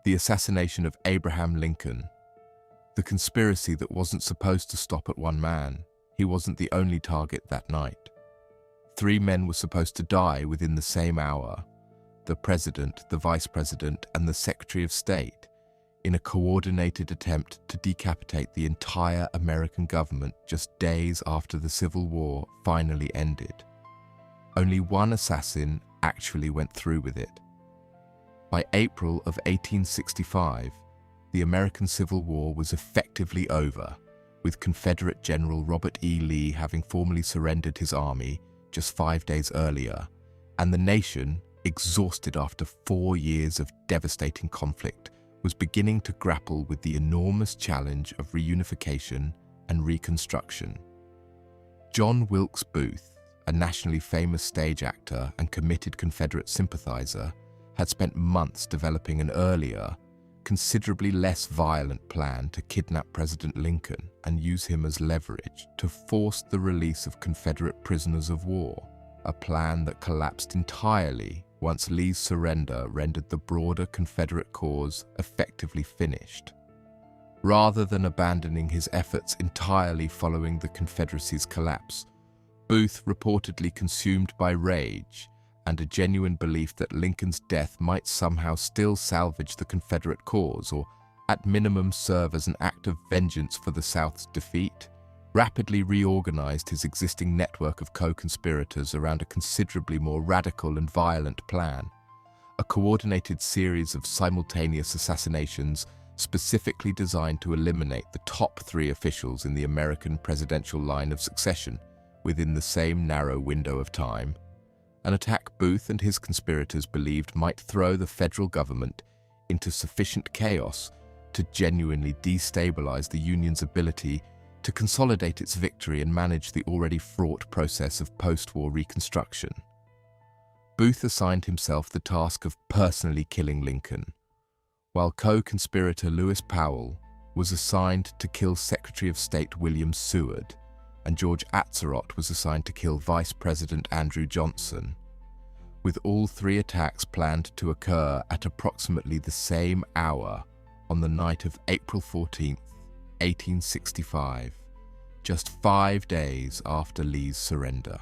The assassination of Abraham Lincoln. The conspiracy that wasn't supposed to stop at one man. He wasn't the only target that night. 3 men were supposed to die within the same hour: the President, the Vice President, and the Secretary of State, in a coordinated attempt to decapitate the entire American government just days after the Civil War finally ended. Only one assassin actually went through with it. By April of 1865, the American Civil War was effectively over, with Confederate General Robert E. Lee having formally surrendered his army just 5 days earlier, and the nation, exhausted after 4 years of devastating conflict, was beginning to grapple with the enormous challenge of reunification and reconstruction. John Wilkes Booth, a nationally famous stage actor and committed Confederate sympathizer, had spent months developing an earlier, considerably less violent plan to kidnap President Lincoln and use him as leverage to force the release of Confederate prisoners of war, a plan that collapsed entirely once Lee's surrender rendered the broader Confederate cause effectively finished. Rather than abandoning his efforts entirely following the Confederacy's collapse, Booth, reportedly consumed by rage and a genuine belief that Lincoln's death might somehow still salvage the Confederate cause, or at minimum serve as an act of vengeance for the South's defeat, rapidly reorganized his existing network of co-conspirators around a considerably more radical and violent plan: a coordinated series of simultaneous assassinations specifically designed to eliminate the top 3 officials in the American presidential line of succession within the same narrow window of time. An attack Booth and his conspirators believed might throw the federal government into sufficient chaos to genuinely destabilize the Union's ability to consolidate its victory and manage the already fraught process of post-war reconstruction. Booth assigned himself the task of personally killing Lincoln, while co-conspirator Lewis Powell was assigned to kill Secretary of State William Seward, and George Atzerodt was assigned to kill Vice President Andrew Johnson, with all 3 attacks planned to occur at approximately the same hour on the night of April 14th, 1865, just 5 days after Lee's surrender.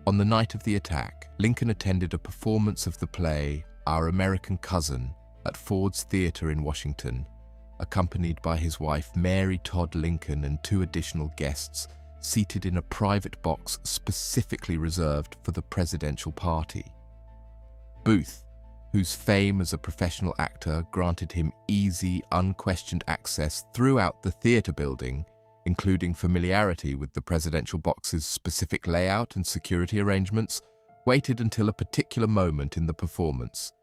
On the night of the attack, Lincoln attended a performance of the play Our American Cousin at Ford's Theater in Washington, accompanied by his wife Mary Todd Lincoln and 2 additional guests seated in a private box specifically reserved for the presidential party. Booth, whose fame as a professional actor granted him easy, unquestioned access throughout the theater building, including familiarity with the presidential box's specific layout and security arrangements, waited until a particular moment in the performance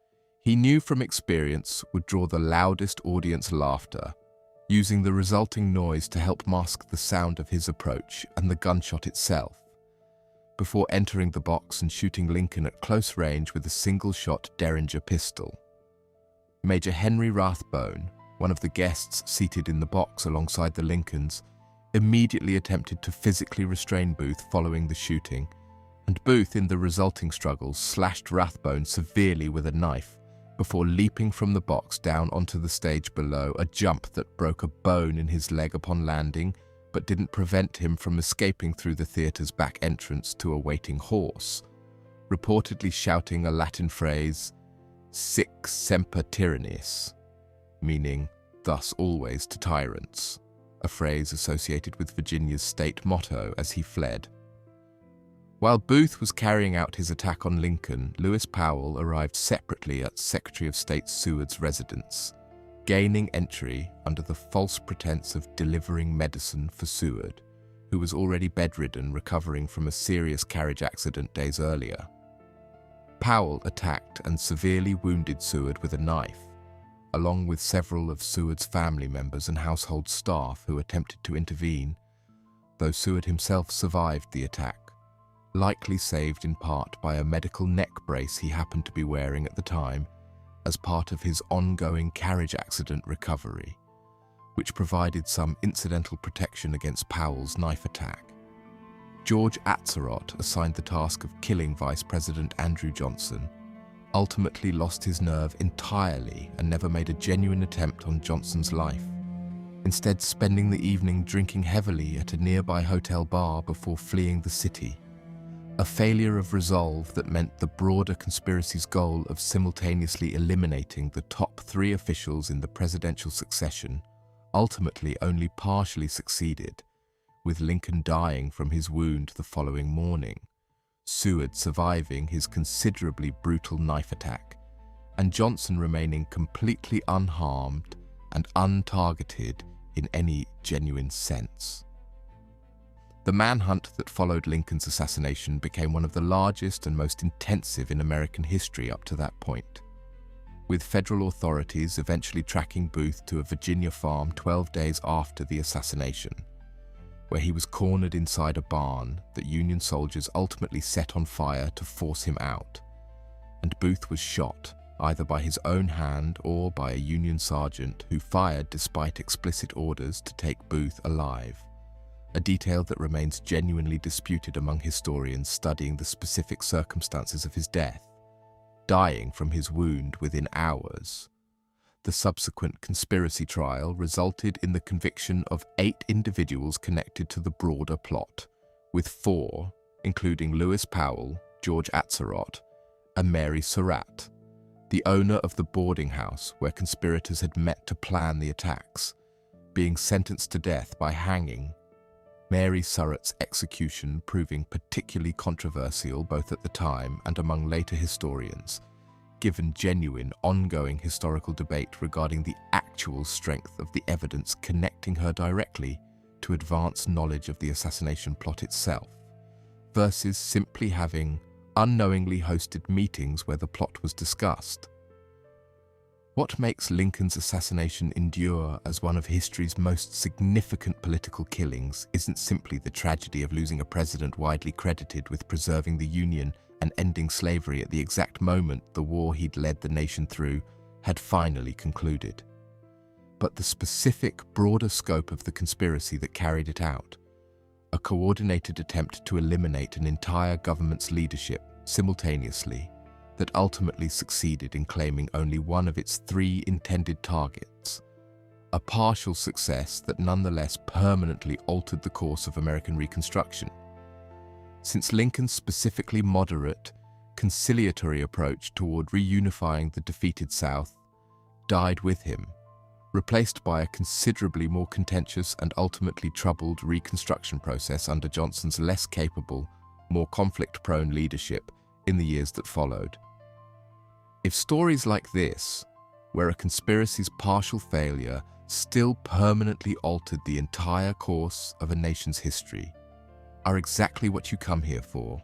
he knew from experience would draw the loudest audience laughter, using the resulting noise to help mask the sound of his approach and the gunshot itself, before entering the box and shooting Lincoln at close range with a single-shot Derringer pistol. Major Henry Rathbone, one of the guests seated in the box alongside the Lincolns, immediately attempted to physically restrain Booth following the shooting, and Booth, in the resulting struggle, slashed Rathbone severely with a knife before leaping from the box down onto the stage below, a jump that broke a bone in his leg upon landing but didn't prevent him from escaping through the theater's back entrance to a waiting horse, reportedly shouting a Latin phrase, "Sic semper tyrannis," meaning "thus always to tyrants," a phrase associated with Virginia's state motto as he fled. While Booth was carrying out his attack on Lincoln, Lewis Powell arrived separately at Secretary of State Seward's residence, gaining entry under the false pretense of delivering medicine for Seward, who was already bedridden, recovering from a serious carriage accident days earlier. Powell attacked and severely wounded Seward with a knife, along with several of Seward's family members and household staff who attempted to intervene, though Seward himself survived the attack, likely saved in part by a medical neck brace he happened to be wearing at the time as part of his ongoing carriage accident recovery, which provided some incidental protection against Powell's knife attack. George Atzerodt assigned the task of killing Vice President Andrew Johnson, ultimately lost his nerve entirely and never made a genuine attempt on Johnson's life, instead spending the evening drinking heavily at a nearby hotel bar before fleeing the city. A failure of resolve that meant the broader conspiracy's goal of simultaneously eliminating the top 3 officials in the presidential succession ultimately only partially succeeded, with Lincoln dying from his wound the following morning, Seward surviving his considerably brutal knife attack, and Johnson remaining completely unharmed and untargeted in any genuine sense. The manhunt that followed Lincoln's assassination became one of the largest and most intensive in American history up to that point, with federal authorities eventually tracking Booth to a Virginia farm 12 days after the assassination, where he was cornered inside a barn that Union soldiers ultimately set on fire to force him out, and Booth was shot either by his own hand or by a Union sergeant who fired despite explicit orders to take Booth alive, a detail that remains genuinely disputed among historians studying the specific circumstances of his death, dying from his wound within hours. The subsequent conspiracy trial resulted in the conviction of 8 individuals connected to the broader plot, with 4, including Lewis Powell, George Atzerodt, and Mary Surratt, the owner of the boarding house where conspirators had met to plan the attacks, being sentenced to death by hanging, Mary Surratt's execution proving particularly controversial both at the time and among later historians, given genuine, ongoing historical debate regarding the actual strength of the evidence connecting her directly to advance knowledge of the assassination plot itself, versus simply having unknowingly hosted meetings where the plot was discussed. What makes Lincoln's assassination endure as one of history's most significant political killings isn't simply the tragedy of losing a president widely credited with preserving the Union and ending slavery at the exact moment the war he'd led the nation through had finally concluded, but the specific, broader scope of the conspiracy that carried it out, a coordinated attempt to eliminate an entire government's leadership simultaneously that ultimately succeeded in claiming only one of its 3 intended targets, a partial success that nonetheless permanently altered the course of American Reconstruction. Since Lincoln's specifically moderate, conciliatory approach toward reunifying the defeated South died with him, replaced by a considerably more contentious and ultimately troubled Reconstruction process under Johnson's less capable, more conflict-prone leadership in the years that followed. If stories like this, where a conspiracy's partial failure still permanently altered the entire course of a nation's history, are exactly what you come here for,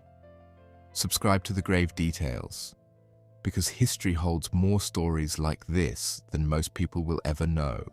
subscribe to The Grave Details, because history holds more stories like this than most people will ever know.